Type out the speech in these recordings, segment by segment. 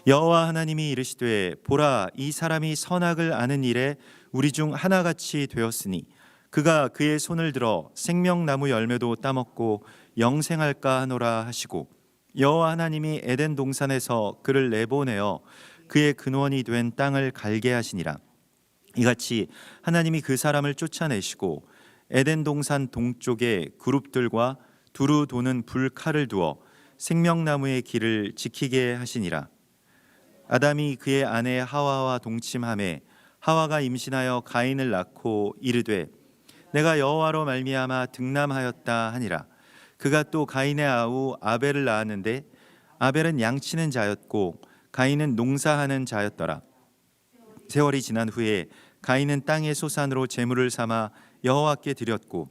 여호와 하나님이 이르시되 보라 이 사람이 선악을 아는 일에 우리 중 하나같이 되었으니 그가 그의 손을 들어 생명나무 열매도 따먹고 영생할까 하노라 하시고 여호와 하나님이 에덴 동산에서 그를 내보내어 그의 근원이 된 땅을 갈게 하시니라. 이같이 하나님이 그 사람을 쫓아내시고 에덴 동산 동쪽에 그룹들과 두루 도는 불칼을 두어 생명나무의 길을 지키게 하시니라. 아담이 그의 아내 하와와 동침하매 하와가 임신하여 가인을 낳고 이르되 내가 여호와로 말미암아 득남하였다 하니라. 그가 또 가인의 아우 아벨을 낳았는데 아벨은 양치는 자였고 가인은 농사하는 자였더라. 세월이 지난 후에 가인은 땅의 소산으로 제물을 삼아 여호와께 드렸고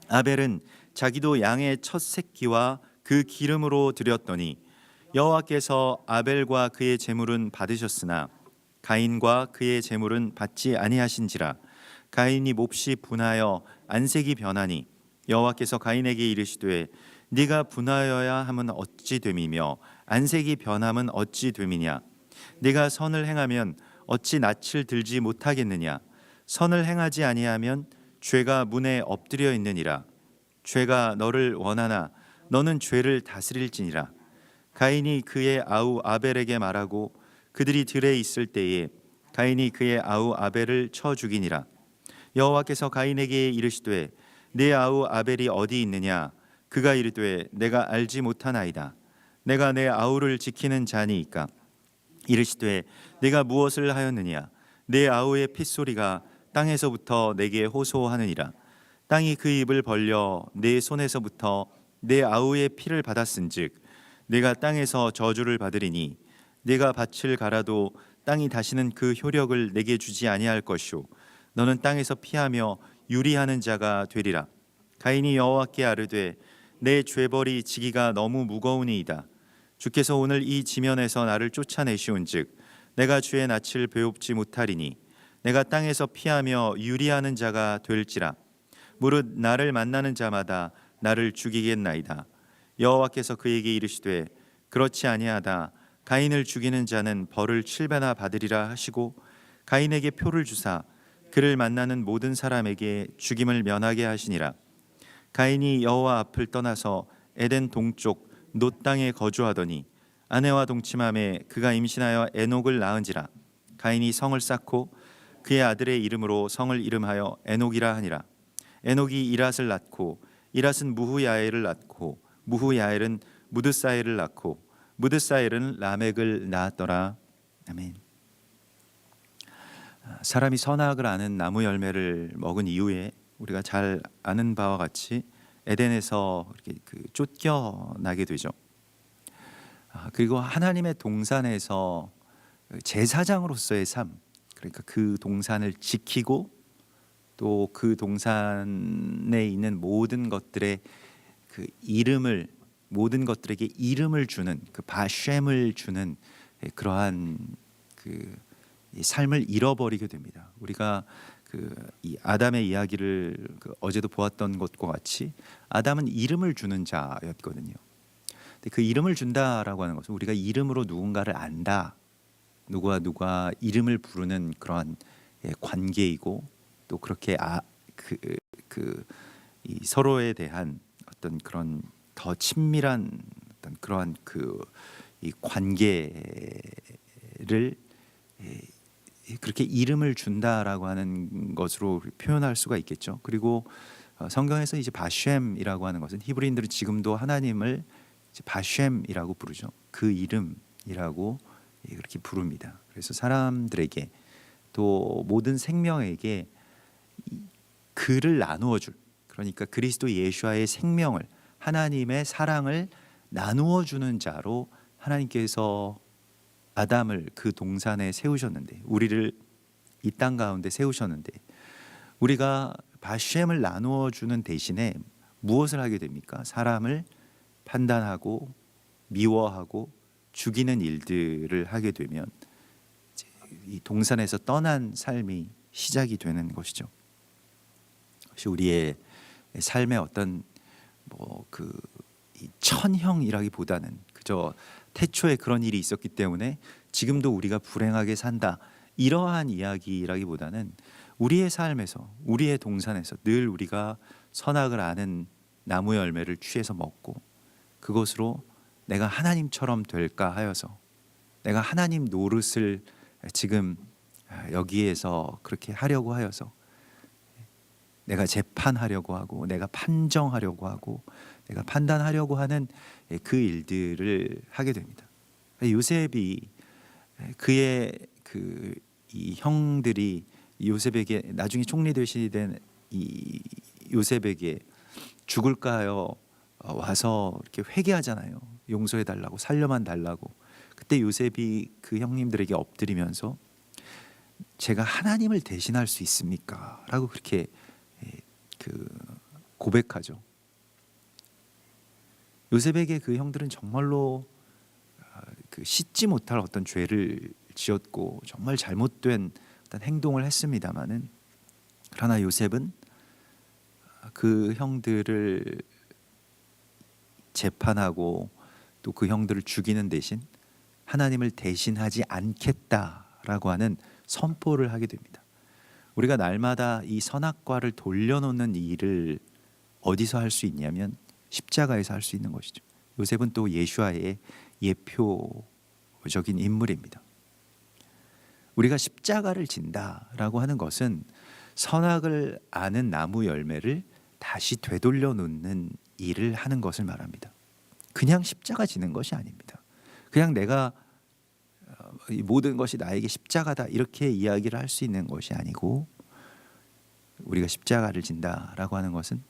아벨은 자기도 양의 첫 새끼와 그 기름으로 드렸더니 여호와께서 아벨과 그의 제물은 받으셨으나 가인과 그의 제물은 받지 아니하신지라. 가인이 몹시 분하여 안색이 변하니 여호와께서 가인에게 이르시되 네가 분하여야 함은 어찌 됨이며 안색이 변함은 어찌 됨이냐. 네가 선을 행하면 어찌 낯을 들지 못하겠느냐. 선을 행하지 아니하면 죄가 문에 엎드려 있느니라. 죄가 너를 원하나 너는 죄를 다스릴지니라. 가인이 그의 아우 아벨에게 말하고 그들이 들에 있을 때에 가인이 그의 아우 아벨을 쳐 죽이니라. 여호와께서 가인에게 이르시되 네 아우 아벨이 어디 있느냐. 그가 이르되 내가 알지 못하나이다. 내가 내 아우를 지키는 자니이까. 이르시되 내가 무엇을 하였느냐. 내 아우의 핏소리가 땅에서부터 내게 호소하느니라. 땅이 그 입을 벌려 내 손에서부터 내 아우의 피를 받았은즉 내가 땅에서 저주를 받으리니 내가 밭을 갈아도 땅이 다시는 그 효력을 내게 주지 아니할 것이요 너는 땅에서 피하며 유리하는 자가 되리라. 가인이 여호와께 아뢰되 내 죄벌이 지기가 너무 무거우니이다. 주께서 오늘 이 지면에서 나를 쫓아내시온즉 내가 주의 낯을 배웁지 못하리니 내가 땅에서 피하며 유리하는 자가 될지라. 무릇 나를 만나는 자마다 나를 죽이겠나이다. 여호와께서 그에게 이르시되 그렇지 아니하다. 가인을 죽이는 자는 벌을 7배나 받으리라 하시고 가인에게 표를 주사 그를 만나는 모든 사람에게 죽임을 면하게 하시니라. 가인이 여호와 앞을 떠나서 에덴 동쪽 놋 땅에 거주하더니 아내와 동침함에 그가 임신하여 에녹을 낳은지라. 가인이 성을 쌓고 그의 아들의 이름으로 성을 이름하여 에녹이라 하니라. 에녹이 이랏을 낳고 이랏은 무후야엘을 낳고 무후야엘은 무드사엘을 낳고 무드사엘은 라멕을 낳았더라. 아멘. 사람이 선악을 아는 나무 열매를 먹은 이후에 우리가 잘 아는 바와 같이 에덴에서 이렇게 쫓겨나게 되죠. 그리고 하나님의 동산에서 제사장으로서의 삶, 그러니까 그 동산을 지키고 또 그 동산에 있는 모든 것들의 그 이름을 모든 것들에게 이름을 주는 그 바셴을 주는 그러한 그 삶을 잃어버리게 됩니다. 우리가 이 아담의 이야기를 어제도 보았던 것과 같이 아담은 이름을 주는 자였거든요. 근데 그 이름을 준다라고 하는 것은 우리가 이름으로 누군가를 안다, 누가 이름을 부르는 그러한 관계이고 또 그렇게 이 서로에 대한 어떤 그런 더 친밀한 어떤 그러한 이 관계를 그렇게 이름을 준다라고 하는 것으로 표현할 수가 있겠죠. 그리고 성경에서 이제 바셴이라고 하는 것은 히브리인들은 지금도 하나님을 이제 바셴이라고 부르죠. 그 이름이라고 그렇게 부릅니다. 그래서 사람들에게 또 모든 생명에게 그를 나누어 줄, 그러니까 그리스도 예수와의 생명을, 하나님의 사랑을 나누어 주는 자로 하나님께서 아담을 그 동산에 세우셨는데, 우리를 이 땅 가운데 세우셨는데, 우리가 바셴을 나누어 주는 대신에 무엇을 하게 됩니까? 사람을 판단하고 미워하고 죽이는 일들을 하게 되면 이 동산에서 떠난 삶이 시작이 되는 것이죠. 그것이 우리의 삶의 어떤 이 천형이라기보다는 그저 태초에 그런 일이 있었기 때문에 지금도 우리가 불행하게 산다, 이러한 이야기라기보다는 우리의 삶에서, 우리의 동산에서 늘 우리가 선악을 아는 나무 열매를 취해서 먹고 그것으로 내가 하나님처럼 될까 하여서, 내가 하나님 노릇을 지금 여기에서 그렇게 하려고 하여서 내가 재판하려고 하고 내가 판정하려고 하고 내가 판단하려고 하는 그 일들을 하게 됩니다. 요셉이 그의 이 형들이 요셉에게, 나중에 총리 되시된 이 요셉에게 죽을까 하여 와서 이렇게 회개하잖아요. 용서해 달라고, 살려만 달라고. 그때 요셉이 그 형님들에게 엎드리면서 제가 하나님을 대신할 수 있습니까? 라고 그렇게 고백하죠. 요셉에게 그 형들은 정말로 씻지 못할 어떤 죄를 지었고 정말 잘못된 어떤 행동을 했습니다마는, 그러나 요셉은 그 형들을 재판하고 또 그 형들을 죽이는 대신 하나님을 대신하지 않겠다라고 하는 선포를 하게 됩니다. 우리가 날마다 이 선악과를 돌려놓는 일을 어디서 할 수 있냐면 십자가에서 할 수 있는 것이죠. 요셉은 또 예수와의 예표적인 인물입니다. 우리가 십자가를 진다라고 하는 것은 선악을 아는 나무 열매를 다시 되돌려 놓는 일을 하는 것을 말합니다. 그냥 십자가 지는 것이 아닙니다. 그냥 내가 모든 것이 나에게 십자가다 이렇게 이야기를 할 수 있는 것이 아니고, 우리가 십자가를 진다라고 하는 것은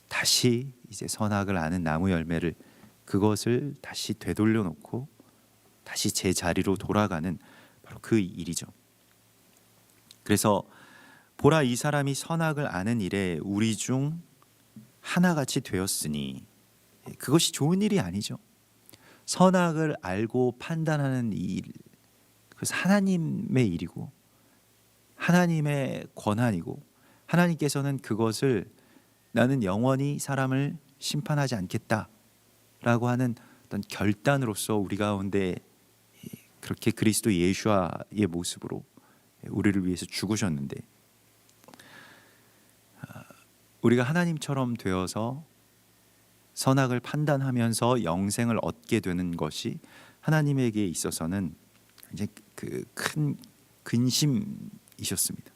다시 이제 선악을 아는 나무 열매를, 그것을 다시 되돌려 놓고 다시 제 자리로 돌아가는 바로 그 일이죠. 그래서 보라, 이 사람이 선악을 아는 일에 우리 중 하나같이 되었으니, 그것이 좋은 일이 아니죠. 선악을 알고 판단하는 일, 그것은 하나님의 일이고 하나님의 권한이고, 하나님께서는 그것을 나는 영원히 사람을 심판하지 않겠다라고 하는 어떤 결단으로서 우리 가운데 그렇게 그리스도 예수와의 모습으로 우리를 위해서 죽으셨는데, 우리가 하나님처럼 되어서 선악을 판단하면서 영생을 얻게 되는 것이 하나님에게 있어서는 이제 그 큰 근심이셨습니다.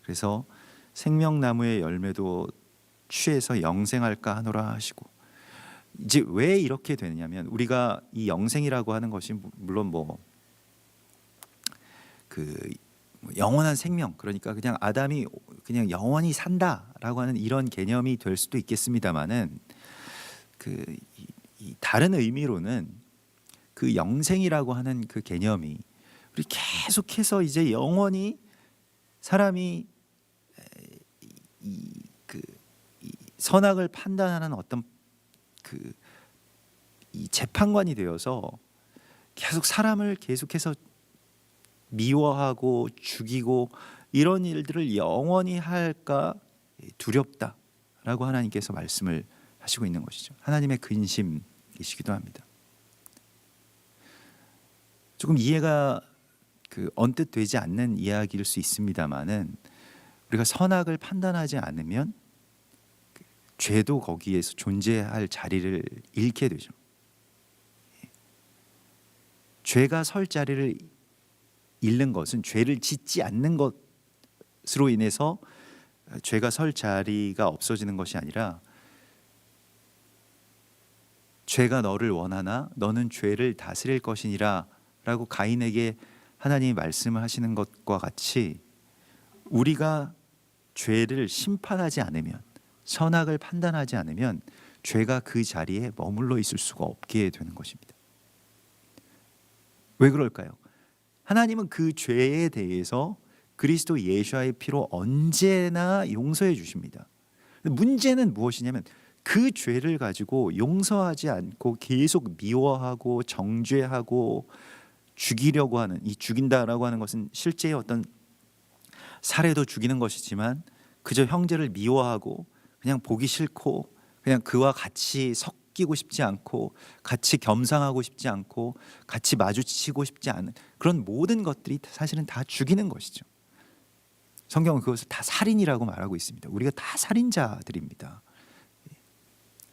그래서 생명나무의 열매도 취해서 영생할까 하노라 하시고, 이제 왜 이렇게 되느냐면, 우리가 이 영생이라고 하는 것이 물론 영원한 생명, 그러니까 그냥 아담이 그냥 영원히 산다라고 하는 이런 개념이 될 수도 있겠습니다만은, 이 다른 의미로는 그 영생이라고 하는 그 개념이 우리 계속해서 이제 영원히 사람이 이 선악을 판단하는 어떤 이 재판관이 되어서 계속 사람을 계속해서 미워하고 죽이고 이런 일들을 영원히 할까 두렵다라고 하나님께서 말씀을 하시고 있는 것이죠. 하나님의 근심이시기도 합니다. 조금 이해가 언뜻 되지 않는 이야기일 수 있습니다만은, 우리가 선악을 판단하지 않으면 죄도 거기에서 존재할 자리를 잃게 되죠. 죄가 설 자리를 잃는 것은 죄를 짓지 않는 것으로 인해서 죄가 설 자리가 없어지는 것이 아니라, 죄가 너를 원하나 너는 죄를 다스릴 것이니라 라고 가인에게 하나님이 말씀을 하시는 것과 같이, 우리가 죄를 심판하지 않으면, 선악을 판단하지 않으면 죄가 그 자리에 머물러 있을 수가 없게 되는 것입니다. 왜 그럴까요? 하나님은 그 죄에 대해서 그리스도 예수와의 피로 언제나 용서해 주십니다. 문제는 무엇이냐면, 그 죄를 가지고 용서하지 않고 계속 미워하고 정죄하고 죽이려고 하는, 이 죽인다라고 하는 것은 실제의 어떤 살해도 죽이는 것이지만, 그저 형제를 미워하고 그냥 보기 싫고 그냥 그와 같이 섞이고 싶지 않고 같이 겸상하고 싶지 않고 같이 마주치고 싶지 않은 그런 모든 것들이 사실은 다 죽이는 것이죠. 성경은 그것을 다 살인이라고 말하고 있습니다. 우리가 다 살인자들입니다.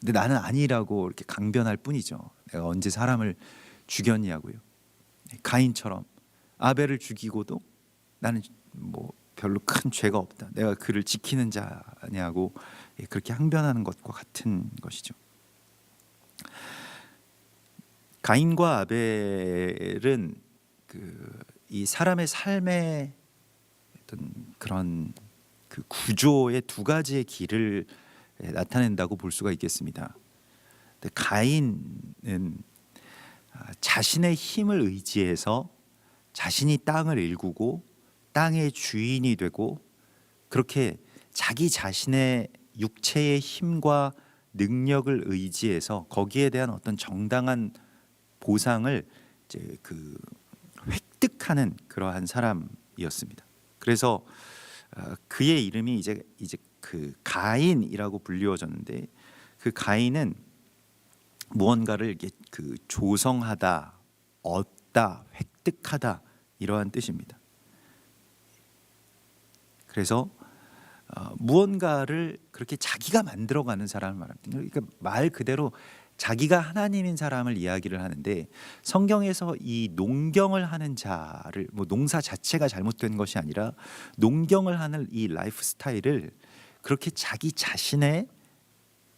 근데 나는 아니라고 이렇게 강변할 뿐이죠. 내가 언제 사람을 죽였냐고요. 가인처럼 아벨을 죽이고도 나는 뭐 별로 큰 죄가 없다. 내가 그를 지키는 자냐고 그렇게 항변하는 것과 같은 것이죠. 가인과 아벨은 이 사람의 삶의 어떤 그런 그 구조의 두 가지의 길을 나타낸다고 볼 수가 있겠습니다. 근데 가인은 자신의 힘을 의지해서 자신이 땅을 일구고 땅의 주인이 되고 그렇게 자기 자신의 육체의 힘과 능력을 의지해서 거기에 대한 어떤 정당한 보상을 이제 획득하는 그러한 사람이었습니다. 그래서 그의 이름이 이제 그 가인이라고 불리워졌는데 그 가인은 무언가를 이렇게 조성하다, 얻다, 획득하다 이러한 뜻입니다. 그래서 무언가를 그렇게 자기가 만들어가는 사람을 말합니다. 그러니까 말 그대로 자기가 하나님인 사람을 이야기를 하는데 성경에서 이 농경을 하는 자를 뭐 농사 자체가 잘못된 것이 아니라 농경을 하는 이 라이프 스타일을 그렇게 자기 자신의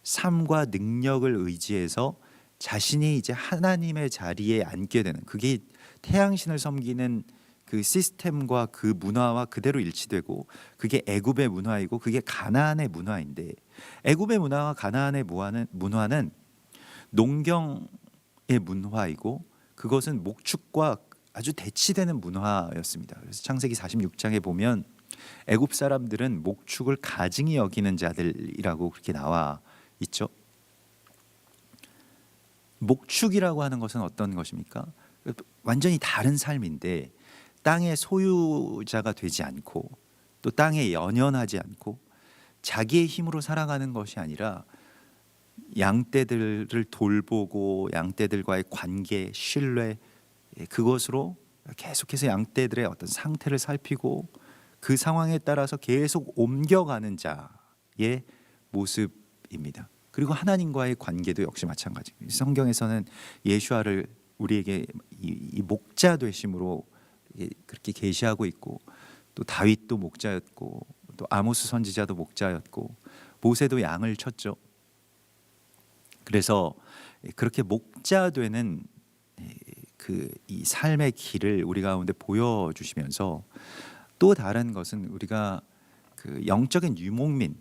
삶과 능력을 의지해서 자신이 이제 하나님의 자리에 앉게 되는 그게 태양신을 섬기는 그 시스템과 그 문화와 그대로 일치되고 그게 애굽의 문화이고 그게 가나안의 문화인데 애굽의 문화와 가나안의 문화는 농경의 문화이고 그것은 목축과 아주 대치되는 문화였습니다. 그래서 창세기 46장에 보면 애굽 사람들은 목축을 가증히 여기는 자들이라고 그렇게 나와 있죠. 목축이라고 하는 것은 어떤 것입니까? 완전히 다른 삶인데 땅의 소유자가 되지 않고 또 땅에 연연하지 않고 자기의 힘으로 살아가는 것이 아니라 양떼들을 돌보고 양떼들과의 관계, 신뢰 그것으로 계속해서 양떼들의 어떤 상태를 살피고 그 상황에 따라서 계속 옮겨가는 자의 모습입니다. 그리고 하나님과의 관계도 역시 마찬가지입니다. 성경에서는 예수아를 우리에게 이 목자 되심으로 그렇게 계시하고 있고 또 다윗도 목자였고 또 아모스 선지자도 목자였고 모세도 양을 쳤죠. 그래서 그렇게 목자 되는 이 삶의 길을 우리 가운데 보여주시면서 또 다른 것은 우리가 그 영적인 유목민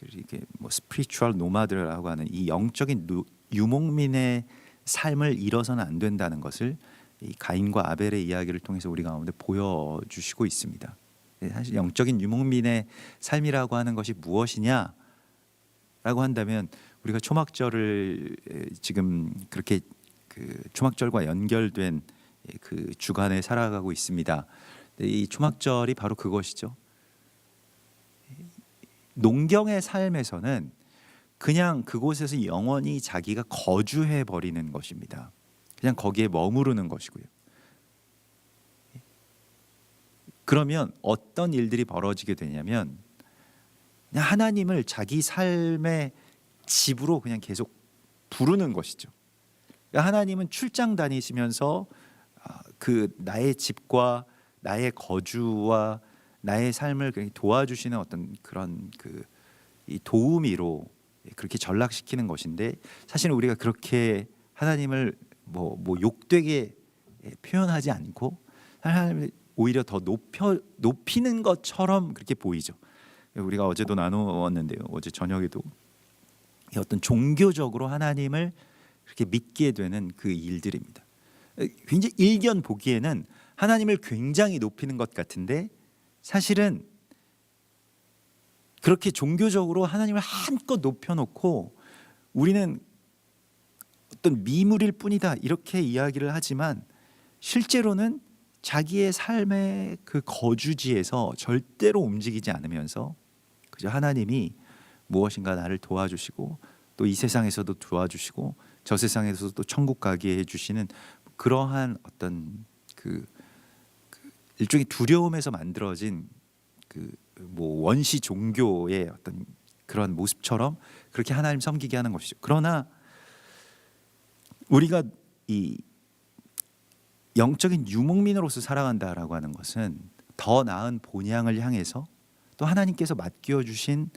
이렇게 뭐 스피리추얼 노마드라고 하는 이 영적인 유목민의 삶을 잃어서는 안 된다는 것을 이 가인과 아벨의 이야기를 통해서 우리 가운데 보여주시고 있습니다. 사실 영적인 유목민의 삶이라고 하는 것이 무엇이냐라고 한다면 우리가 초막절을 지금 그렇게 그 초막절과 연결된 그 주간에 살아가고 있습니다. 이 초막절이 바로 그것이죠. 농경의 삶에서는 그냥 그곳에서 영원히 자기가 거주해 버리는 것입니다. 그냥 거기에 머무르는 것이고요. 그러면 어떤 일들이 벌어지게 되냐면 그냥 하나님을 자기 삶의 집으로 그냥 계속 부르는 것이죠. 그러니까 하나님은 출장 다니시면서 그 나의 집과 나의 거주와 나의 삶을 도와주시는 어떤 그런 이 도우미로 그렇게 전락시키는 것인데 사실은 우리가 그렇게 하나님을 뭐 욕되게 표현하지 않고 하나님을 오히려 더 높이는 것처럼 그렇게 보이죠. 우리가 어제도 나누었는데요. 어제 저녁에도 어떤 종교적으로 하나님을 그렇게 믿게 되는 그 일들입니다. 굉장히 일견 보기에는 하나님을 굉장히 높이는 것 같은데 사실은 그렇게 종교적으로 하나님을 한껏 높여놓고 우리는 어떤 미물일 뿐이다 이렇게 이야기를 하지만 실제로는 자기의 삶의 그 거주지에서 절대로 움직이지 않으면서 그저 하나님이 무엇인가 나를 도와주시고 또 이 세상에서도 도와주시고 저 세상에서도 또 천국 가게 해주시는 그러한 어떤 그 일종의 두려움에서 만들어진 그 뭐 원시 종교의 어떤 그런 모습처럼 그렇게 하나님 섬기게 하는 것이죠. 그러나 우리가 이 영적인 유목민으로서 살아간다라고 하는 것은 더 나은 본향을 향해서 또 하나님께서 맡겨 주신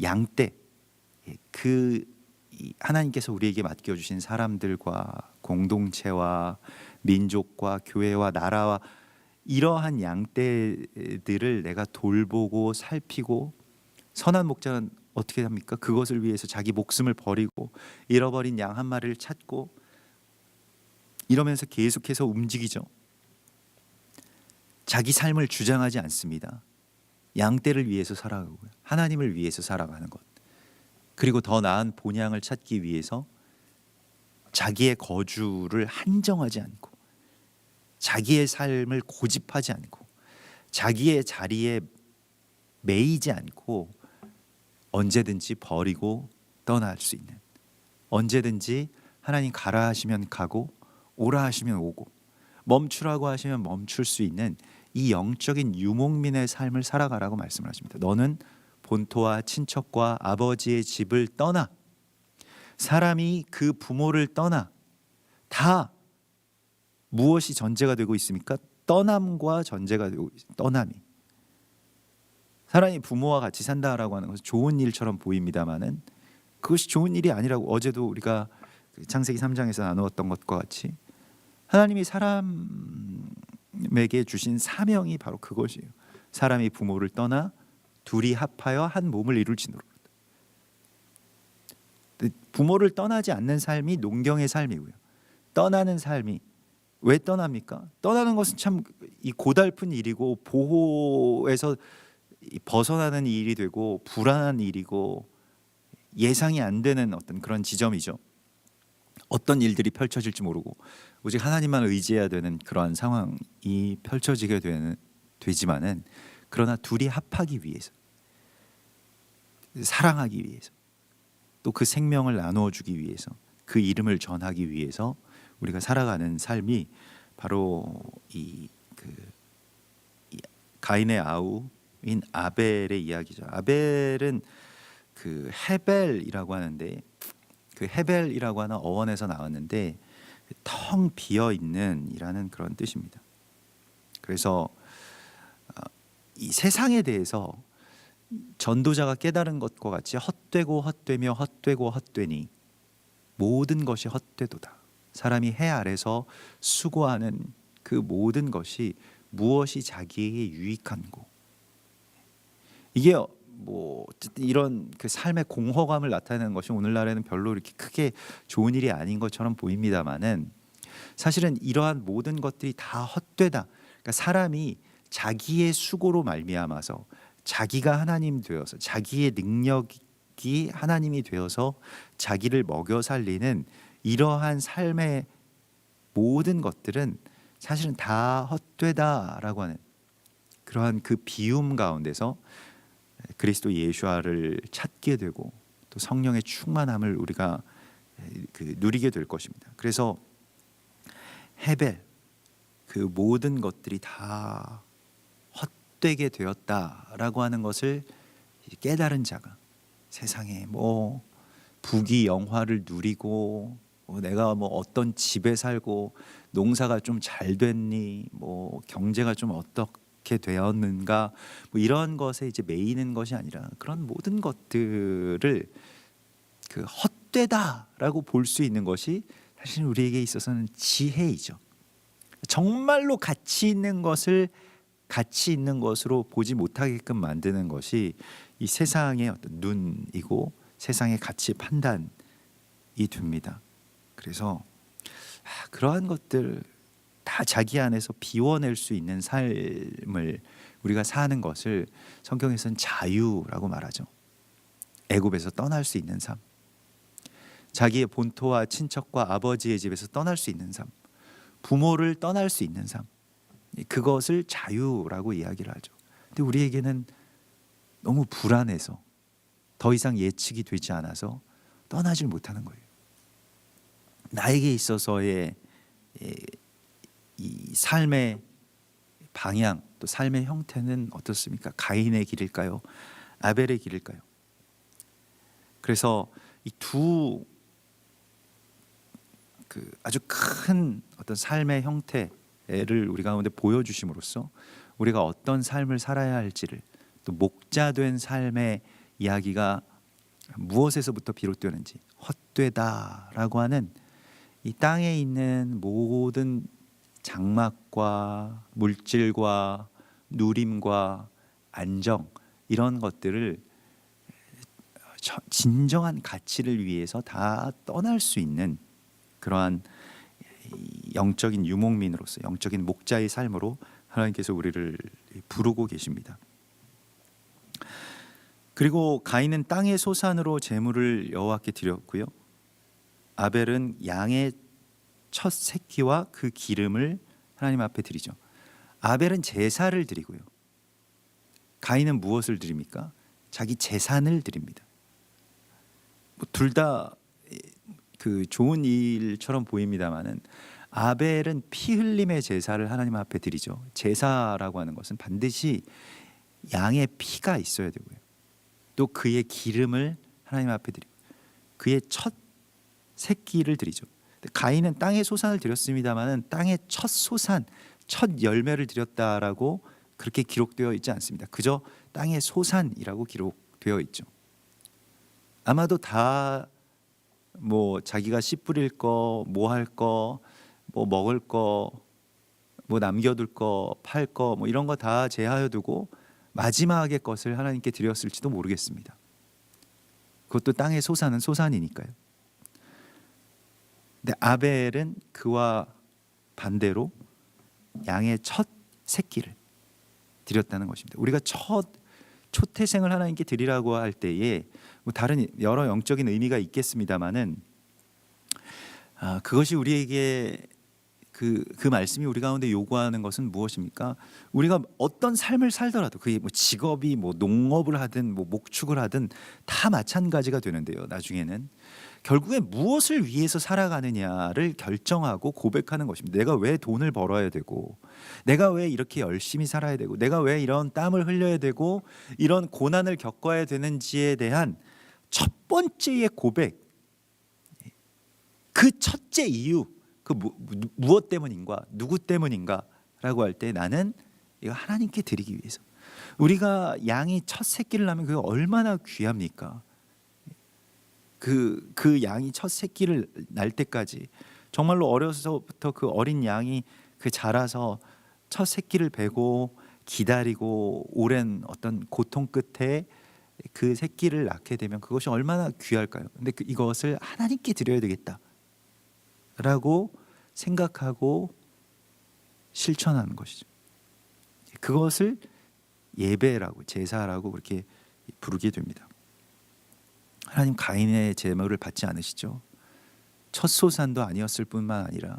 양떼, 그 하나님께서 우리에게 맡겨 주신 사람들과 공동체와 민족과 교회와 나라와 이러한 양떼들을 내가 돌보고 살피고, 선한 목자는 어떻게 합니까? 그것을 위해서 자기 목숨을 버리고 잃어버린 양 한 마리를 찾고 이러면서 계속해서 움직이죠. 자기 삶을 주장하지 않습니다. 양떼를 위해서 살아가고요, 하나님을 위해서 살아가는 것, 그리고 더 나은 본향을 찾기 위해서 자기의 거주를 한정하지 않고 자기의 삶을 고집하지 않고 자기의 자리에 매이지 않고 언제든지 버리고 떠날 수 있는, 언제든지 하나님 가라 하시면 가고 오라 하시면 오고 멈추라고 하시면 멈출 수 있는 이 영적인 유목민의 삶을 살아가라고 말씀을 하십니다. 너는 본토와 친척과 아버지의 집을 떠나, 사람이 그 부모를 떠나, 다 무엇이 전제가 되고 있습니까? 떠남과 전제가 되고 있습니다. 떠남이. 사람이 부모와 같이 산다라고 하는 것은 좋은 일처럼 보입니다마는 그것이 좋은 일이 아니라고, 어제도 우리가 창세기 3장에서 나누었던 것과 같이 하나님이 사람에게 주신 사명이 바로 그것이에요. 사람이 부모를 떠나 둘이 합하여 한 몸을 이룰지노라. 부모를 떠나지 않는 삶이 농경의 삶이고요, 떠나는 삶이, 왜 떠납니까? 떠나는 것은 참 이 고달픈 일이고 보호에서 벗어나는 일이 되고 불안한 일이고 예상이 안 되는 어떤 그런 지점이죠. 어떤 일들이 펼쳐질지 모르고 오직 하나님만 의지해야 되는 그러한 상황이 펼쳐지게 되지만은, 그러나 둘이 합하기 위해서, 사랑하기 위해서, 또 그 생명을 나누어 주기 위해서, 그 이름을 전하기 위해서 우리가 살아가는 삶이 바로 이 가인의 아우인 아벨의 이야기죠. 아벨은 그 헤벨이라고 하는데, 그 헤벨이라고 하는 어원에서 나왔는데 텅 비어 있는이라는 그런 뜻입니다. 그래서 이 세상에 대해서 전도자가 깨달은 것과 같이 헛되고 헛되며 헛되고 헛되니 모든 것이 헛되도다. 사람이 해 아래서 수고하는 그 모든 것이 무엇이 자기에게 유익한고, 이게 뭐 어쨌든 이런 그 삶의 공허감을 나타내는 것이 오늘날에는 별로 이렇게 크게 좋은 일이 아닌 것처럼 보입니다만은, 사실은 이러한 모든 것들이 다 헛되다. 그러니까 사람이 자기의 수고로 말미암아서 자기가 하나님 되어서, 자기의 능력이 하나님이 되어서 자기를 먹여 살리는 이러한 삶의 모든 것들은 사실은 다 헛되다라고 하는 그러한 그 비움 가운데서 그리스도 예수를 찾게 되고 또 성령의 충만함을 우리가 누리게 될 것입니다. 그래서 헤벨, 그 모든 것들이 다 헛되게 되었다라고 하는 것을 깨달은 자가, 세상에 뭐 부귀 영화를 누리고 내가 뭐 어떤 집에 살고 농사가 좀 잘 됐니, 뭐 경제가 좀 어떻게 되었는가, 뭐 이런 것에 이제 매이는 것이 아니라 그런 모든 것들을 그 헛되다라고 볼 수 있는 것이 사실 우리에게 있어서는 지혜이죠. 정말로 가치 있는 것을 가치 있는 것으로 보지 못하게끔 만드는 것이 이 세상의 어떤 눈이고 세상의 가치 판단이 됩니다. 그래서 그러한 것들 다 자기 안에서 비워낼 수 있는 삶을 우리가 사는 것을 성경에서는 자유라고 말하죠. 애굽에서 떠날 수 있는 삶, 자기의 본토와 친척과 아버지의 집에서 떠날 수 있는 삶, 부모를 떠날 수 있는 삶, 그것을 자유라고 이야기를 하죠. 근데 우리에게는 너무 불안해서 더 이상 예측이 되지 않아서 떠나질 못하는 거예요. 나에게 있어서의 이 삶의 방향, 또 삶의 형태는 어떻습니까? 가인의 길일까요? 아벨의 길일까요? 그래서 이 두 아주 큰 어떤 삶의 형태를 우리 가운데 보여주심으로써 우리가 어떤 삶을 살아야 할지를, 또 목자된 삶의 이야기가 무엇에서부터 비롯되는지, 헛되다라고 하는 이 땅에 있는 모든 장막과 물질과 누림과 안정, 이런 것들을 진정한 가치를 위해서 다 떠날 수 있는 그러한 영적인 유목민으로서, 영적인 목자의 삶으로 하나님께서 우리를 부르고 계십니다. 그리고 가인은 땅의 소산으로 제물을 여호와께 드렸고요, 아벨은 양의 첫 새끼와 그 기름을 하나님 앞에 드리죠. 아벨은 제사를 드리고요, 가인은 무엇을 드립니까? 자기 재산을 드립니다. 둘 다 좋은 일처럼 보입니다만은 아벨은 피 흘림의 제사를 하나님 앞에 드리죠. 제사라고 하는 것은 반드시 양의 피가 있어야 되고요, 또 그의 기름을 하나님 앞에 드리고 그의 첫 새끼를 드리죠. 가인은 땅의 소산을 드렸습니다만은 땅의 첫 소산, 첫 열매를 드렸다라고 그렇게 기록되어 있지 않습니다. 그저 땅의 소산이라고 기록되어 있죠. 아마도 다 자기가 씨 뿌릴 거, 뭐 할 거, 뭐 먹을 거, 뭐 남겨둘 거, 팔 거, 이런 거 다 제하여 두고 마지막의 것을 하나님께 드렸을지도 모르겠습니다. 그것도 땅의 소산은 소산이니까요. 근데 아벨은 그와 반대로 양의 첫 새끼를 드렸다는 것입니다. 우리가 첫 초태생을 하나님께 드리라고 할 때에 다른 여러 영적인 의미가 있겠습니다만은 그것이 우리에게 그 말씀이 우리 가운데 요구하는 것은 무엇입니까? 우리가 어떤 삶을 살더라도, 그게 직업이 농업을 하든 목축을 하든 다 마찬가지가 되는데요, 나중에는 결국에 무엇을 위해서 살아가느냐를 결정하고 고백하는 것입니다. 내가 왜 돈을 벌어야 되고, 내가 왜 이렇게 열심히 살아야 되고, 내가 왜 이런 땀을 흘려야 되고 이런 고난을 겪어야 되는지에 대한 첫 번째의 고백, 그 첫째 이유, 그 무엇 때문인가, 누구 때문인가라고 할 때 나는 이거 하나님께 드리기 위해서. 우리가 양이 첫 새끼를 낳으면 그게 얼마나 귀합니까? 그 양이 첫 새끼를 낳을 때까지 정말로 어려서부터 그 어린 양이 자라서 첫 새끼를 베고 기다리고 오랜 어떤 고통 끝에 그 새끼를 낳게 되면 그것이 얼마나 귀할까요? 근데 이것을 하나님께 드려야 되겠다라고 생각하고 실천하는 것이죠. 그것을 예배라고, 제사라고 그렇게 부르게 됩니다. 하나님 가인의 제물을 받지 않으시죠? 첫 소산도 아니었을 뿐만 아니라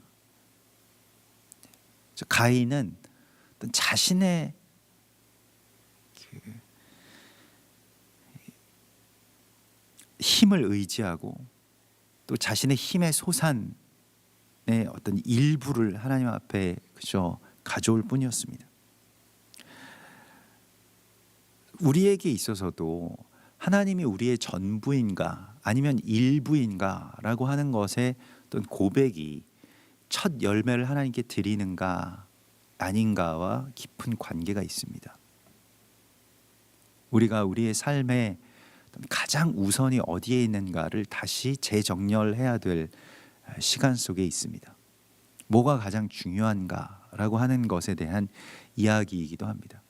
가인은 어떤 자신의 힘을 의지하고 또 자신의 힘의 소산의 어떤 일부를 하나님 앞에 가져올 뿐이었습니다. 우리에게 있어서도 하나님이 우리의 전부인가 아니면 일부인가라고 하는 것에 어떤 고백이 첫 열매를 하나님께 드리는가 아닌가와 깊은 관계가 있습니다. 우리가 우리의 삶에 가장 우선이 어디에 있는가를 다시 재정렬해야 될 시간 속에 있습니다. 뭐가 가장 중요한가라고 하는 것에 대한 이야기이기도 합니다.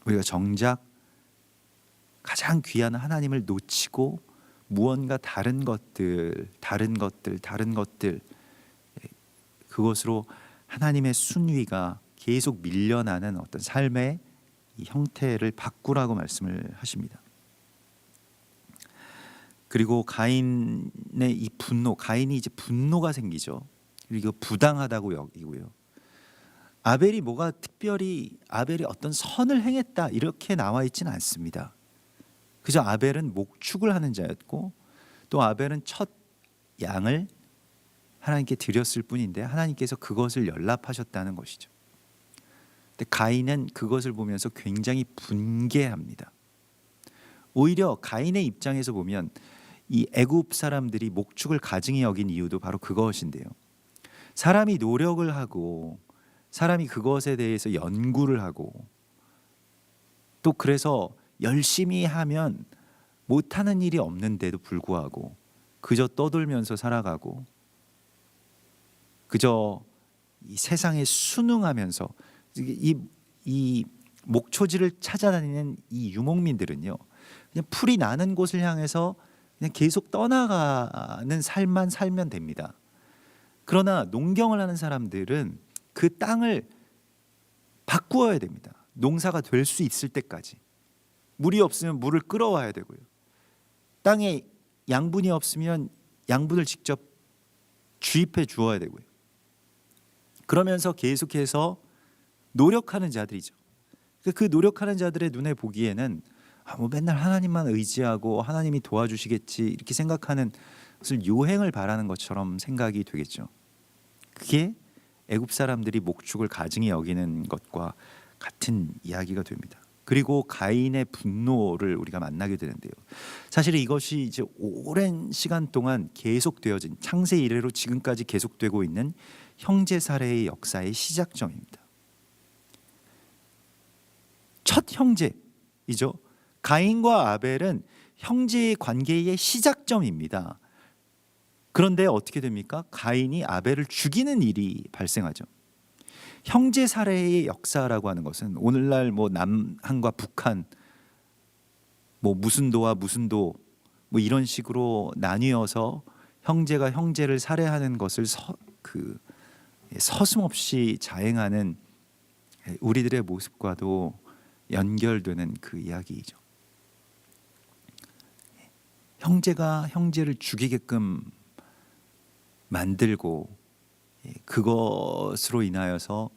우리가 정작 가장 귀한 하나님을 놓치고 무언가 다른 것들 그것으로 하나님의 순위가 계속 밀려나는 어떤 삶의 이 형태를 바꾸라고 말씀을 하십니다. 그리고 가인의 이 분노, 가인이 이제 분노가 생기죠. 그리고 부당하다고 여기고요. 아벨이 뭐가 특별히 아벨이 어떤 선을 행했다 이렇게 나와 있지는 않습니다. 그저 아벨은 목축을 하는 자였고 또 아벨은 첫 양을 하나님께 드렸을 뿐인데 하나님께서 그것을 연락하셨다는 것이죠. 근데 가인은 그것을 보면서 굉장히 분개합니다. 오히려 가인의 입장에서 보면 이 애굽 사람들이 목축을 가증히 여긴 이유도 바로 그것인데요. 사람이 노력을 하고 사람이 그것에 대해서 연구를 하고 또 그래서 열심히 하면 못하는 일이 없는데도 불구하고 그저 떠돌면서 살아가고 그저 이 세상에 순응하면서 이 목초지를 찾아다니는 이 유목민들은요, 그냥 풀이 나는 곳을 향해서 그냥 계속 떠나가는 삶만 살면 됩니다. 그러나 농경을 하는 사람들은 그 땅을 바꾸어야 됩니다. 농사가 될 수 있을 때까지. 물이 없으면 물을 끌어와야 되고요. 땅에 양분이 없으면 양분을 직접 주입해 주어야 되고요. 그러면서 계속해서 노력하는 자들이죠. 그 노력하는 자들의 눈에 보기에는 뭐 맨날 하나님만 의지하고 하나님이 도와주시겠지 이렇게 생각하는 것을 요행을 바라는 것처럼 생각이 되겠죠. 그게 애굽 사람들이 목축을 가증히 여기는 것과 같은 이야기가 됩니다. 그리고 가인의 분노를 우리가 만나게 되는데요. 사실 이것이 이제 오랜 시간 동안 계속되어진 창세 이래로 지금까지 계속되고 있는 형제 살해의 역사의 시작점입니다. 첫 형제이죠. 가인과 아벨은 형제의 관계의 시작점입니다. 그런데 어떻게 됩니까? 가인이 아벨을 죽이는 일이 발생하죠. 형제 살해의 역사라고 하는 것은 오늘날 뭐 남한과 북한, 뭐 무슨 도와 무슨 도, 뭐 이런 식으로 나뉘어서 형제가 형제를 살해하는 것을 서슴없이 자행하는 우리들의 모습과도 연결되는 그 이야기이죠. 형제가 형제를 죽이게끔 만들고 그것으로 인하여서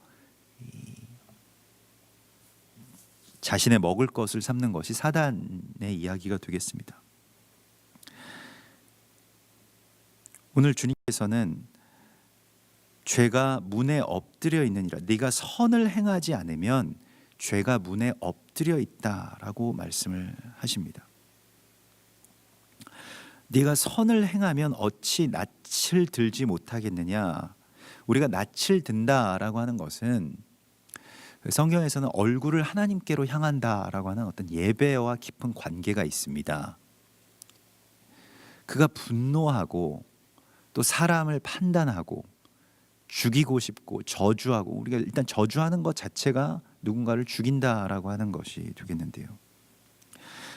자신의 먹을 것을 삼는 것이 사단의 이야기가 되겠습니다. 오늘 주님께서는 죄가 문에 엎드려 있느니라, 네가 선을 행하지 않으면 죄가 문에 엎드려 있다라고 말씀을 하십니다. 네가 선을 행하면 어찌 낯을 들지 못하겠느냐. 우리가 낯을 든다라고 하는 것은 성경에서는 얼굴을 하나님께로 향한다라고 하는 어떤 예배와 깊은 관계가 있습니다. 그가 분노하고 또 사람을 판단하고 죽이고 싶고 저주하고, 우리가 일단 저주하는 것 자체가 누군가를 죽인다라고 하는 것이 되겠는데요.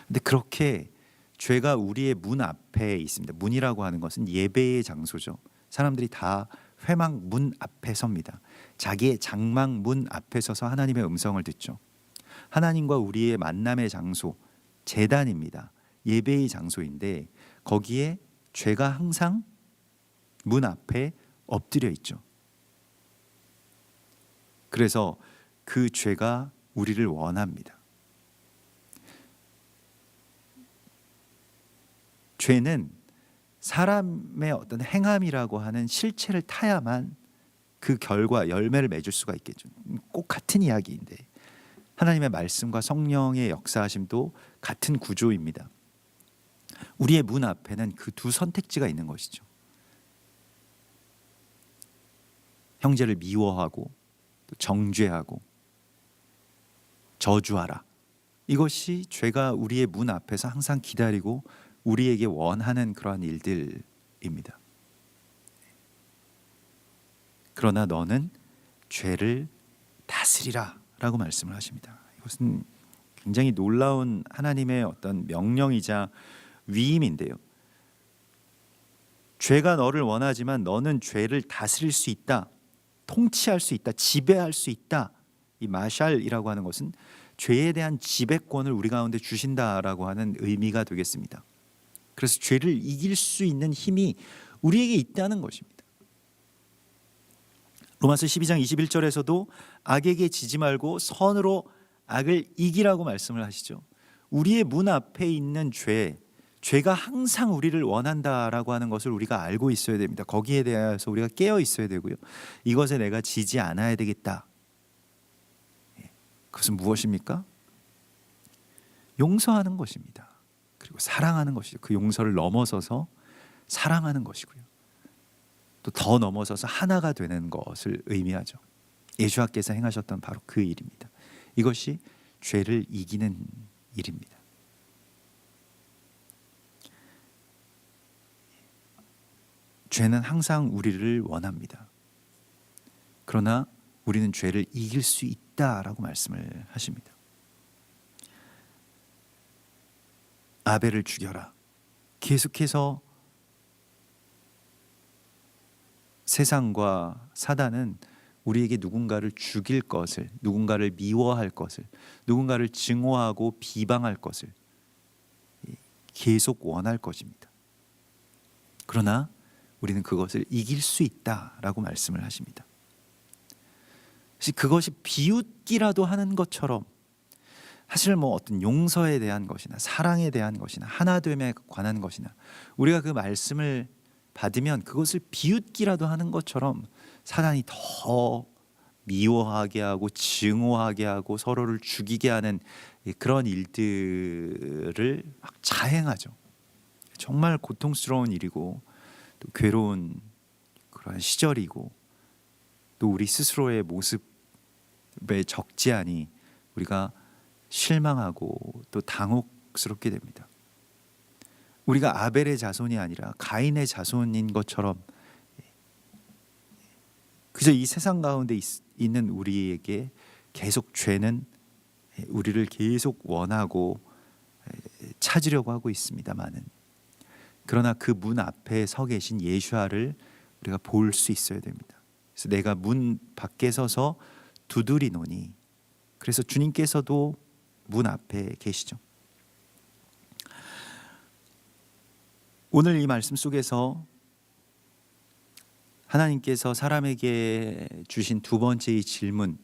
근데 그렇게 죄가 우리의 문 앞에 있습니다. 문이라고 하는 것은 예배의 장소죠. 사람들이 다 회막 문 앞에 섭니다. 자기의 장막 문 앞에 서서 하나님의 음성을 듣죠. 하나님과 우리의 만남의 장소, 제단입니다. 예배의 장소인데 거기에 죄가 항상 문 앞에 엎드려 있죠. 그래서 그 죄가 우리를 원합니다. 죄는 사람의 어떤 행함이라고 하는 실체를 타야만 그 결과 열매를 맺을 수가 있겠죠. 꼭 같은 이야기인데 하나님의 말씀과 성령의 역사하심도 같은 구조입니다. 우리의 문 앞에는 그 두 선택지가 있는 것이죠. 형제를 미워하고 또 정죄하고 저주하라. 이것이 죄가 우리의 문 앞에서 항상 기다리고 우리에게 원하는 그러한 일들입니다. 그러나 너는 죄를 다스리라 라고 말씀을 하십니다. 이것은 굉장히 놀라운 하나님의 어떤 명령이자 위임인데요. 죄가 너를 원하지만 너는 죄를 다스릴 수 있다, 통치할 수 있다, 지배할 수 있다. 이 마샬이라고 하는 것은 죄에 대한 지배권을 우리 가운데 주신다라고 하는 의미가 되겠습니다. 그래서 죄를 이길 수 있는 힘이 우리에게 있다는 것입니다. 로마서 12장 21절에서도 악에게 지지 말고 선으로 악을 이기라고 말씀을 하시죠. 우리의 문 앞에 있는 죄가 항상 우리를 원한다라고 하는 것을 우리가 알고 있어야 됩니다. 거기에 대해서 우리가 깨어 있어야 되고요. 이것에 내가 지지 않아야 되겠다. 그것은 무엇입니까? 용서하는 것입니다. 그리고 사랑하는 것이죠. 그 용서를 넘어서서 사랑하는 것이고요. 또 더 넘어서서 하나가 되는 것을 의미하죠. 예수께서 행하셨던 바로 그 일입니다. 이것이 죄를 이기는 일입니다. 죄는 항상 우리를 원합니다. 그러나 우리는 죄를 이길 수 있다라고 말씀을 하십니다. 아벨을 죽여라. 계속해서 세상과 사단은 우리에게 누군가를 죽일 것을, 누군가를 미워할 것을, 누군가를 증오하고 비방할 것을 계속 원할 것입니다. 그러나 우리는 그것을 이길 수 있다라고 말씀을 하십니다. 그것이 비웃기라도 하는 것처럼, 사실 어떤 용서에 대한 것이나 사랑에 대한 것이나 하나됨에 관한 것이나 우리가 그 말씀을 받으면 그것을 비웃기라도 하는 것처럼 사단이 더 미워하게 하고 증오하게 하고 서로를 죽이게 하는 그런 일들을 막 자행하죠. 정말 고통스러운 일이고 또 괴로운 그런 시절이고, 또 우리 스스로의 모습에 적지하니 우리가 실망하고 또 당혹스럽게 됩니다. 우리가 아벨의 자손이 아니라 가인의 자손인 것처럼 그저 이 세상 가운데 있는 우리에게 계속 죄는 우리를 계속 원하고 찾으려고 하고 있습니다만은, 그러나 그 문 앞에 서 계신 예수아를 우리가 볼 수 있어야 됩니다. 그래서 내가 문 밖에 서서 두드리노니, 그래서 주님께서도 문 앞에 계시죠. 오늘 이 말씀 속에서 하나님께서 사람에게 주신 두 번째 이 질문이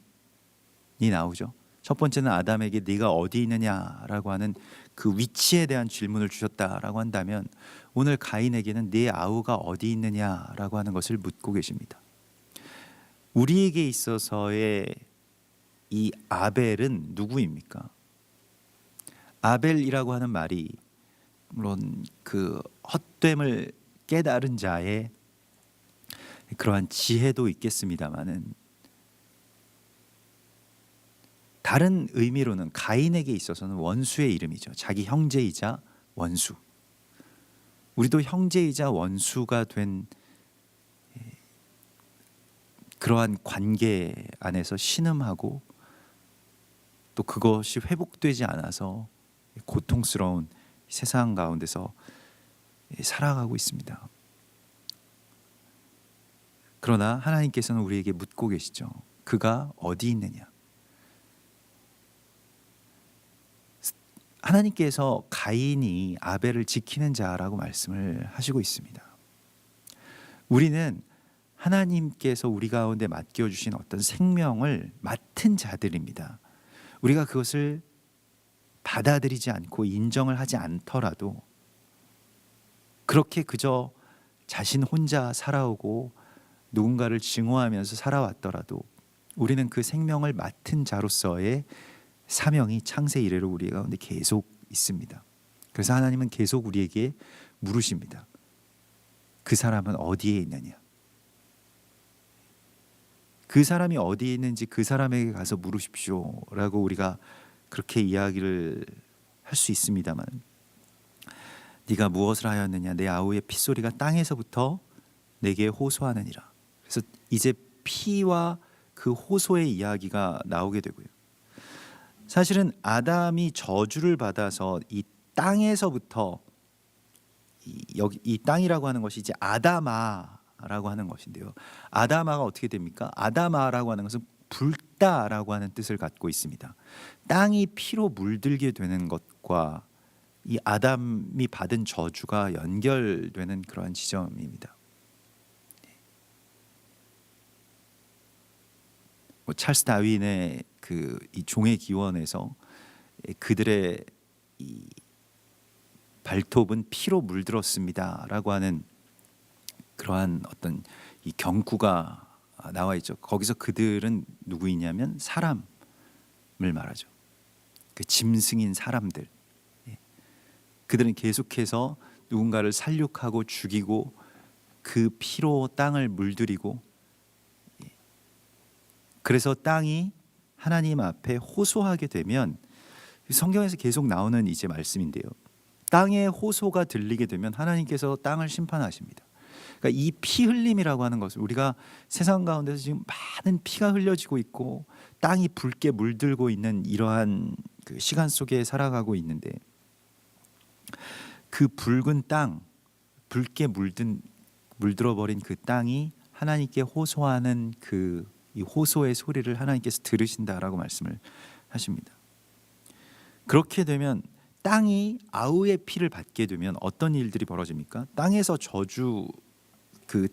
나오죠. 첫 번째는 아담에게 네가 어디 있느냐라고 하는 그 위치에 대한 질문을 주셨다라고 한다면, 오늘 가인에게는 네 아우가 어디 있느냐라고 하는 것을 묻고 계십니다. 우리에게 있어서의 이 아벨은 누구입니까? 아벨이라고 하는 말이 물론 그 헛됨을 깨달은 자의 그러한 지혜도 있겠습니다마는, 다른 의미로는 가인에게 있어서는 원수의 이름이죠. 자기 형제이자 원수. 우리도 형제이자 원수가 된 그러한 관계 안에서 신음하고, 또 그것이 회복되지 않아서 고통스러운 세상 가운데서 살아가고 있습니다. 그러나 하나님께서는 우리에게 묻고 계시죠. 그가 어디 있느냐? 하나님께서 가인이 아벨을 지키는 자라고 말씀을 하시고 있습니다. 우리는 하나님께서 우리 가운데 맡겨주신 어떤 생명을 맡은 자들입니다. 우리가 그것을 받아들이지 않고 인정을 하지 않더라도, 그렇게 그저 자신 혼자 살아오고 누군가를 증오하면서 살아왔더라도 우리는 그 생명을 맡은 자로서의 사명이 창세 이래로 우리 가운데 계속 있습니다. 그래서 하나님은 계속 우리에게 물으십니다. 그 사람은 어디에 있느냐? 그 사람이 어디에 있는지 그 사람에게 가서 물으십시오 라고 우리가 그렇게 이야기를 할 수 있습니다만, 네가 무엇을 하였느냐? 내 아우의 핏소리가 땅에서부터 내게 호소하느니라. 그래서 이제 피와 그 호소의 이야기가 나오게 되고요. 사실은 아담이 저주를 받아서 이 땅에서부터 이 땅이라고 하는 것이 이제 아다마라고 하는 것인데요. 아다마가 어떻게 됩니까? 아다마라고 하는 것은 붉다라고 하는 뜻을 갖고 있습니다. 땅이 피로 물들게 되는 것과 이 아담이 받은 저주가 연결되는 그러한 지점입니다. 찰스 다윈의 이 종의 기원에서 그들의 이 발톱은 피로 물들었습니다라고 하는 그러한 어떤 이 경구가 나와 있죠. 거기서 그들은 누구이냐면 사람을 말하죠. 그 짐승인 사람들. 그들은 계속해서 누군가를 살육하고 죽이고 그 피로 땅을 물들이고, 그래서 땅이 하나님 앞에 호소하게 되면, 성경에서 계속 나오는 이제 말씀인데요, 땅의 호소가 들리게 되면 하나님께서 땅을 심판하십니다. 그러니까 이 피 흘림이라고 하는 것을, 우리가 세상 가운데서 지금 많은 피가 흘려지고 있고 땅이 붉게 물들고 있는 이러한 그 시간 속에 살아가고 있는데, 그 붉은 땅, 붉게 물들어버린 그 땅이 하나님께 호소하는 이 호소의 소리를 하나님께서 들으신다라고 말씀을 하십니다. 그렇게 되면 땅이 아우의 피를 받게 되면 어떤 일들이 벌어집니까? 땅에서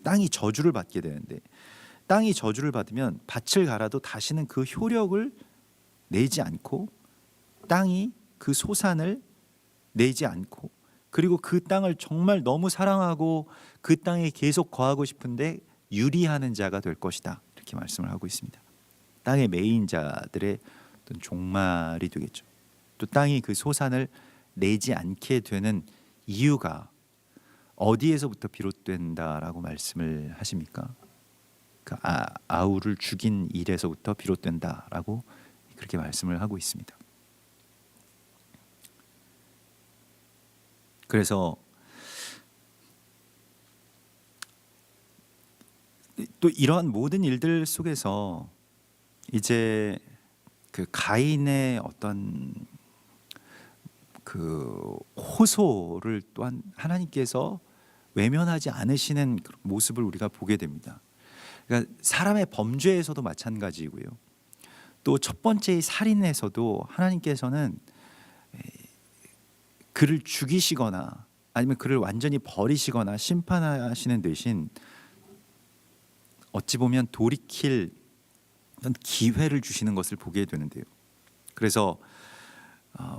땅이 저주를 받게 되는데, 땅이 저주를 받으면 밭을 갈아도 다시는 그 효력을 내지 않고, 땅이 그 소산을 내지 않고, 그리고 그 땅을 정말 너무 사랑하고 그 땅에 계속 거하고 싶은데 유리하는 자가 될 것이다, 이렇게 말씀을 하고 있습니다. 땅의 메인 자들의 어떤 종말이 되겠죠. 또 땅이 그 소산을 내지 않게 되는 이유가 어디에서부터 비롯된다라고 말씀을 하십니까? 그 아우를 죽인 일에서부터 비롯된다라고 그렇게 말씀을 하고 있습니다. 그래서 또 이러한 모든 일들 속에서 이제 그 가인의 어떤 그 호소를 또한 하나님께서 외면하지 않으시는 모습을 우리가 보게 됩니다. 그러니까 사람의 범죄에서도 마찬가지고요. 또 첫 번째 살인에서도 하나님께서는 그를 죽이시거나 아니면 그를 완전히 버리시거나 심판하시는 대신 어찌 보면 돌이킬 기회를 주시는 것을 보게 되는데요. 그래서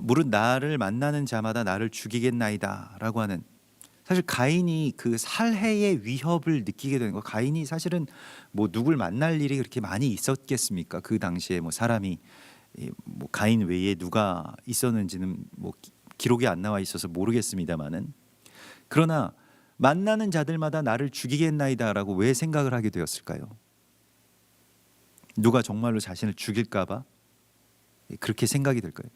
무릇 나를 만나는 자마다 나를 죽이겠나이다라고 하는, 사실 가인이 그 살해의 위협을 느끼게 되는 거, 가인이 사실은 뭐 누굴 만날 일이 그렇게 많이 있었겠습니까? 그 당시에 뭐 사람이 뭐 가인 외에 누가 있었는지는 뭐 기록이 안 나와 있어서 모르겠습니다만은, 그러나 만나는 자들마다 나를 죽이겠나이다라고 왜 생각을 하게 되었을까요? 누가 정말로 자신을 죽일까 봐 그렇게 생각이 될 거예요.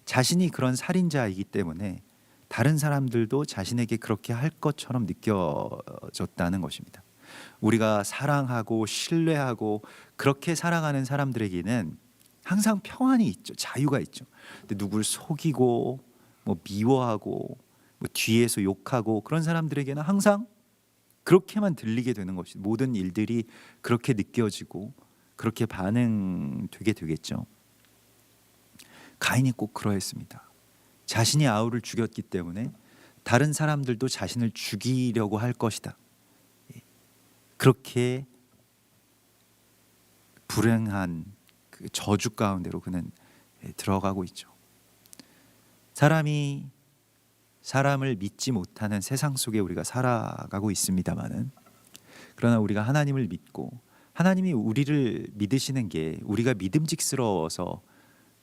자신이 그런 살인자이기 때문에 다른 사람들도 자신에게 그렇게 할 것처럼 느껴졌다는 것입니다. 우리가 사랑하고 신뢰하고 그렇게 살아가는 사람들에게는 항상 평안이 있죠. 자유가 있죠. 근데 누굴 속이고 뭐 미워하고 뭐 뒤에서 욕하고 그런 사람들에게는 항상 그렇게만 들리게 되는 것이, 모든 일들이 그렇게 느껴지고 그렇게 반응되게 되겠죠. 가인이 꼭 그러했습니다. 자신이 아우를 죽였기 때문에 다른 사람들도 자신을 죽이려고 할 것이다. 그렇게 불행한 그 저주 가운데로 그는 들어가고 있죠. 사람이 사람을 믿지 못하는 세상 속에 우리가 살아가고 있습니다마는, 그러나 우리가 하나님을 믿고 하나님이 우리를 믿으시는 게 우리가 믿음직스러워서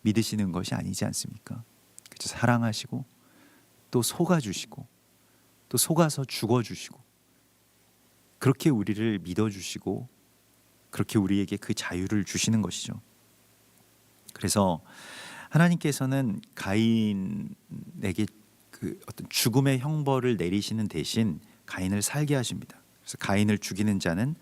믿으시는 것이 아니지 않습니까? 그렇죠? 사랑하시고 또 속아주시고 또 속아서 죽어주시고, 그렇게 우리를 믿어주시고 그렇게 우리에게 그 자유를 주시는 것이죠. 그래서 하나님께서는 가인에게 그 어떤 죽음의 형벌을 내리시는 대신 가인을 살게 하십니다. 그래서 가인을 죽이는 자는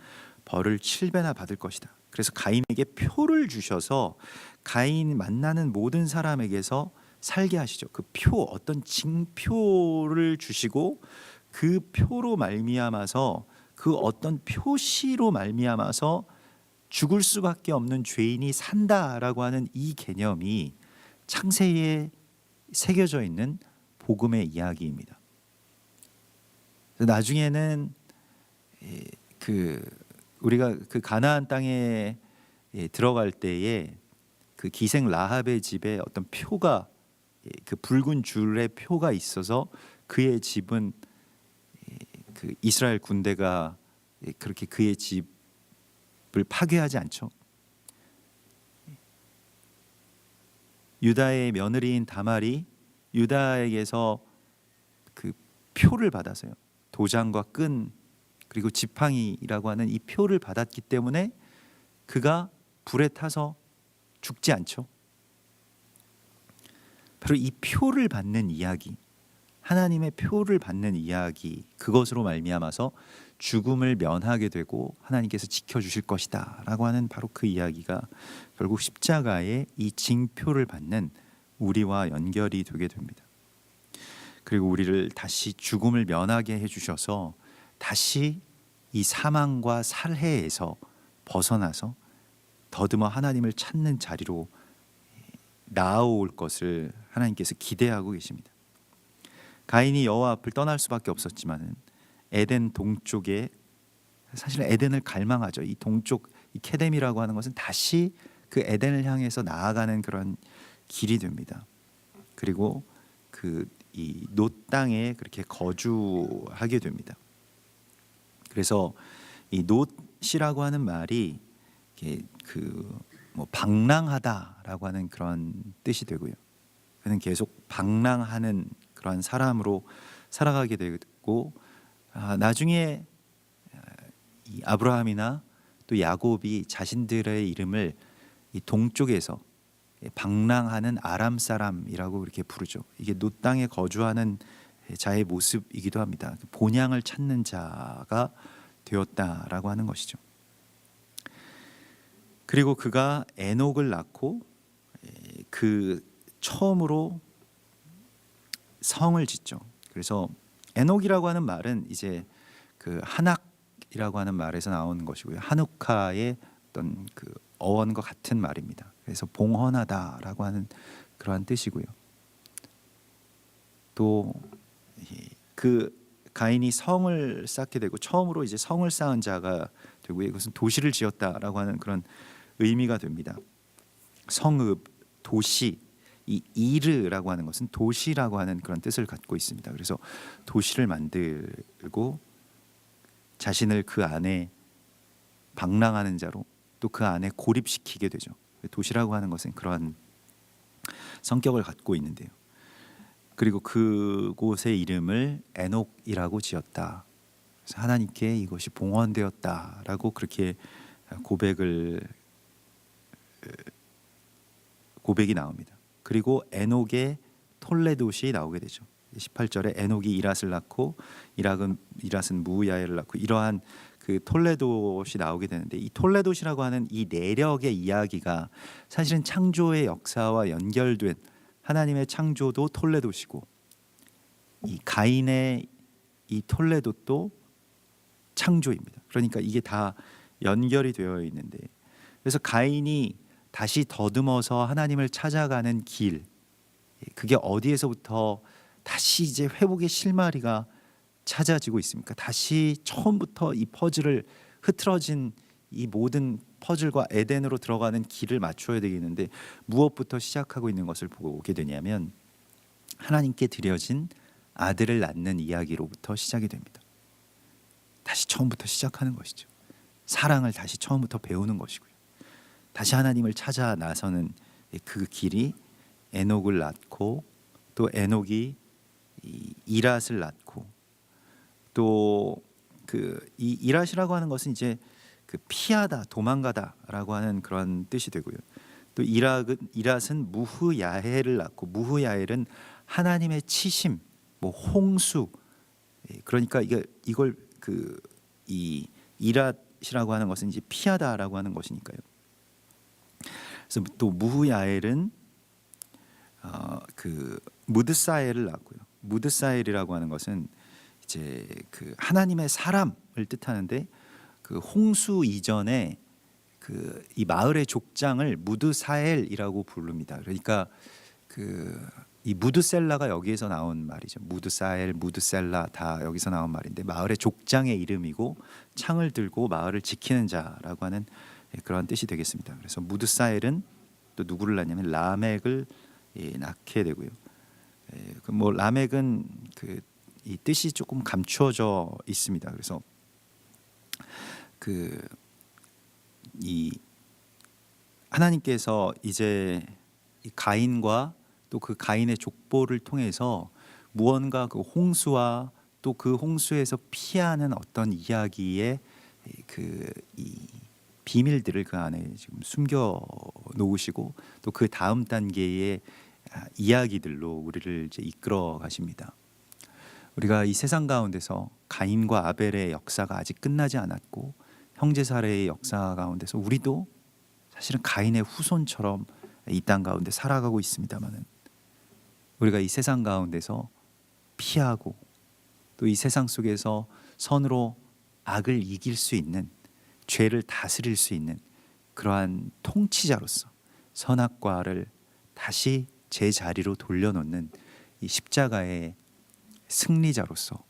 벌을 7배나 받을 것이다. 그래서 가인에게 표를 주셔서 가인 만나는 모든 사람에게서 살게 하시죠. 그 표, 어떤 징표를 주시고 그 표로 말미암아서, 그 어떤 표시로 말미암아서 죽을 수밖에 없는 죄인이 산다라고 하는 이 개념이 창세기에 새겨져 있는 복음의 이야기입니다. 나중에는 우리가 그 가나안 땅에 들어갈 때에 그 기생 라합의 집에 어떤 표가 그 붉은 줄의 표가 있어서 그의 집은 그 이스라엘 군대가 그렇게 그의 집을 파괴하지 않죠. 유다의 며느리인 다말이 유다에게서 그 표를 받아서요. 도장과 끈 그리고 지팡이라고 하는 이 표를 받았기 때문에 그가 불에 타서 죽지 않죠. 바로 이 표를 받는 이야기, 하나님의 표를 받는 이야기, 그것으로 말미암아서 죽음을 면하게 되고 하나님께서 지켜주실 것이다 라고 하는 바로 그 이야기가 결국 십자가의 이 징표를 받는 우리와 연결이 되게 됩니다. 그리고 우리를 다시 죽음을 면하게 해주셔서 다시 이 사망과 살해에서 벗어나서 더듬어 하나님을 찾는 자리로 나아올 것을 하나님께서 기대하고 계십니다. 가인이 여호와 앞을 떠날 수밖에 없었지만은 에덴 동쪽에 사실 에덴을 갈망하죠. 이 동쪽 이 케뎀이라고 하는 것은 다시 그 에덴을 향해서 나아가는 그런 길이 됩니다. 그리고 그 이 놋 땅에 그렇게 거주하게 됩니다. 그래서 이 놋이라고 하는 말이 그 뭐 방랑하다라고 하는 그런 뜻이 되고요. 그는 계속 방랑하는 그런 사람으로 살아가게 되고 나중에 이 아브라함이나 또 야곱이 자신들의 이름을 이 동쪽에서 방랑하는 아람 사람이라고 이렇게 부르죠. 이게 놋 땅에 거주하는 자의 모습이기도 합니다. 본향을 찾는 자가 되었다라고 하는 것이죠. 그리고 그가 에녹을 낳고 그 처음으로 성을 짓죠. 그래서 에녹이라고 하는 말은 이제 그 한학이라고 하는 말에서 나오는 것이고요. 한우카의 어떤 그 어원과 같은 말입니다. 그래서 봉헌하다라고 하는 그러한 뜻이고요. 또 그 가인이 성을 쌓게 되고 처음으로 이제 성을 쌓은 자가 되고요. 이것은 도시를 지었다라고 하는 그런 의미가 됩니다. 성읍, 도시, 이 이르라고 하는 것은 도시라고 하는 그런 뜻을 갖고 있습니다. 그래서 도시를 만들고 자신을 그 안에 방랑하는 자로 또 그 안에 고립시키게 되죠. 도시라고 하는 것은 그러한 성격을 갖고 있는데요. 그리고 그곳의 이름을 에녹이라고 지었다. 그래서 하나님께 이것이 봉헌되었다라고 그렇게 고백이 나옵니다. 그리고 에녹의 톨레돗이 나오게 되죠. 18절에 에녹이 이랏을 낳고 이랏은 무야엘을 낳고 이러한 그 톨레돗이 나오게 되는데 이 톨레돗이라고 하는 이 내력의 이야기가 사실은 창조의 역사와 연결된 하나님의 창조도 톨레돗이고 이 가인의 이 톨레돗도 창조입니다. 그러니까 이게 다 연결이 되어 있는데 그래서 가인이 다시 더듬어서 하나님을 찾아가는 길 그게 어디에서부터 다시 이제 회복의 실마리가 찾아지고 있습니까? 다시 처음부터 이 퍼즐을 흐트러진 이 모든 퍼즐과 에덴으로 들어가는 길을 맞춰야 되겠는데 무엇부터 시작하고 있는 것을 보게 되냐면 하나님께 드려진 아들을 낳는 이야기로부터 시작이 됩니다. 다시 처음부터 시작하는 것이죠. 사랑을 다시 처음부터 배우는 것이고요. 다시 하나님을 찾아 나서는 그 길이 에녹을 낳고 또 에녹이 이랏을 낳고 또 그 이 이랏이라고 하는 것은 이제 그 피하다 도망가다라고 하는 그런 뜻이 되고요. 또 이랏은 무흐야헬을 낳고 무흐야헬은 하나님의 치심, 뭐 홍수 그러니까 이걸 그 이 이랏이라고 하는 것은 이제 피하다라고 하는 것이니까요. 그래서 또 무흐야엘은 그 무드사엘을 낳고요. 무드사엘이라고 하는 것은 이제 그 하나님의 사람을 뜻하는데 그 홍수 이전에 그 이 마을의 족장을 무드사엘이라고 부릅니다. 그러니까 그 이 무드셀라가 여기에서 나온 말이죠. 무드사엘, 무드셀라 다 여기서 나온 말인데 마을의 족장의 이름이고 창을 들고 마을을 지키는 자라고 하는 그런 뜻이 되겠습니다. 그래서 무드사엘은 또 누구를 낳냐면 라멕을 낳게 되고요. 뭐 라멕은 이 뜻이 조금 감추어져 있습니다. 그래서 이 하나님께서 이제 이 가인과 또 그 가인의 족보를 통해서 무언가 그 홍수와 또 그 홍수에서 피하는 어떤 이야기의 이 비밀들을 그 안에 지금 숨겨 놓으시고 또 그 다음 단계의 이야기들로 우리를 이제 이끌어 가십니다. 우리가 이 세상 가운데서 가인과 아벨의 역사가 아직 끝나지 않았고 형제 살해의 역사 가운데서 우리도 사실은 가인의 후손처럼 이 땅 가운데 살아가고 있습니다만은 우리가 이 세상 가운데서 피하고 또 이 세상 속에서 선으로 악을 이길 수 있는, 죄를 다스릴 수 있는 그러한 통치자로서 선악과를 다시 제자리로 돌려놓는 이 십자가의 승리자로서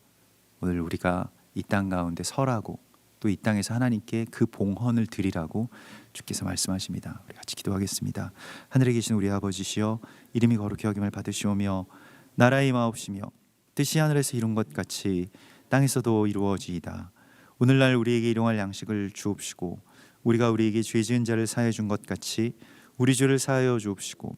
오늘 우리가 이 땅 가운데 설하고 또 이 땅에서 하나님께 그 봉헌을 드리라고 주께서 말씀하십니다. 우리 같이 기도하겠습니다. 하늘에 계신 우리 아버지시여, 이름이 거룩히 여김을 받으시오며 나라의 임하옵시며 뜻이 하늘에서 이룬 것 같이 땅에서도 이루어지이다. 오늘날 우리에게 일용할 양식을 주옵시고 우리가 우리에게 죄 지은 자를 사하여 준 것 같이 우리 죄를 사하여 주옵시고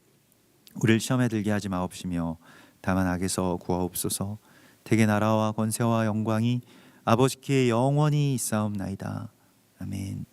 우리를 시험에 들게 하지 마옵시며 다만 악에서 구하옵소서. 대개 나라와 권세와 영광이 아버지께 영원히 있사옵나이다. 아멘.